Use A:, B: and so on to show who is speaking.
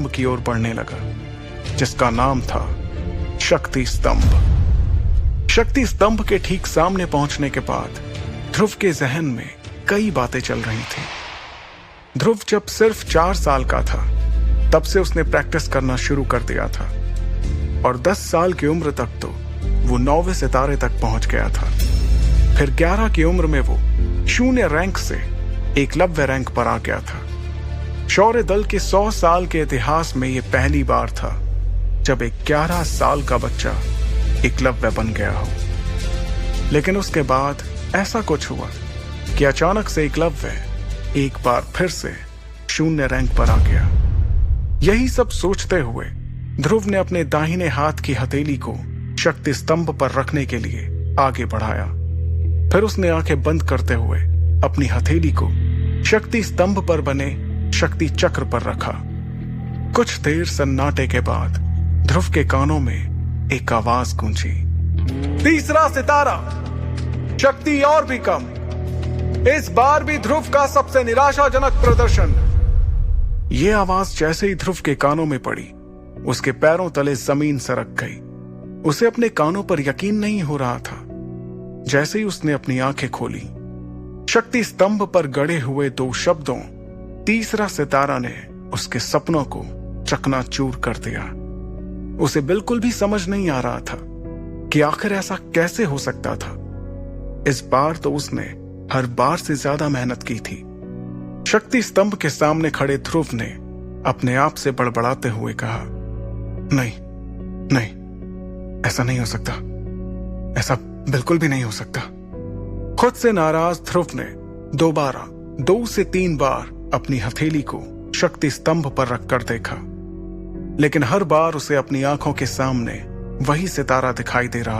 A: की ओर बढ़ने लगा, जिसका नाम था शक्ति स्तंभ। शक्ति स्तंभ के ठीक सामने पहुंचने के बाद ध्रुव के जहन में कई बातें चल रही थी। ध्रुव जब सिर्फ 4 साल का था, तब से उसने प्रैक्टिस करना शुरू कर दिया था और 10 साल की उम्र तक तो वो 9वें सितारे तक पहुंच गया था। फिर 11 की उम्र में वो 0 रैंक से एकलव्य रैंक पर आ गया था। शौर्य दल के 100 साल के इतिहास में यह पहली बार था जब एक 11 साल का बच्चा एकलव्य बन गया हो। लेकिन उसके बाद ऐसा कुछ हुआ कि अचानक से एकलव्य एक बार फिर से 0 रैंक पर आ गया। यही सब सोचते हुए ध्रुव ने अपने दाहिने हाथ की हथेली को शक्ति स्तंभ पर रखने के लिए आगे बढ़ाया। फिर उसने आंखें बंद करते हुए अपनी हथेली को शक्ति स्तंभ पर बने शक्ति चक्र पर रखा। कुछ देर सन्नाटे के बाद ध्रुव के कानों में एक आवाज गूंजी, तीसरा सितारा, शक्ति और भी कम। इस बार भी ध्रुव का सबसे निराशाजनक प्रदर्शन। यह आवाज जैसे ही ध्रुव के कानों में पड़ी, उसके पैरों तले जमीन सरक गई। उसे अपने कानों पर यकीन नहीं हो रहा था। जैसे ही उसने अपनी आंखें खोली, शक्ति स्तंभ पर गड़े हुए 2 शब्दों तीसरा सितारा ने उसके सपनों को चकनाचूर कर दिया। उसे बिल्कुल भी समझ नहीं आ रहा था कि आखिर ऐसा कैसे हो सकता था। इस बार तो उसने हर बार से ज्यादा मेहनत की थी। शक्ति स्तंभ के सामने खड़े ध्रुव ने अपने आप से बड़बड़ाते हुए कहा, नहीं नहीं, ऐसा नहीं हो सकता, ऐसा बिल्कुल भी नहीं हो सकता। खुद से नाराज ध्रुव ने दोबारा 2 से 3 बार अपनी हथेली को शक्ति स्तंभ पर रखकर देखा, लेकिन हर बार उसे अपनी आंखों के सामने वही सितारा दिखाई दे रहा।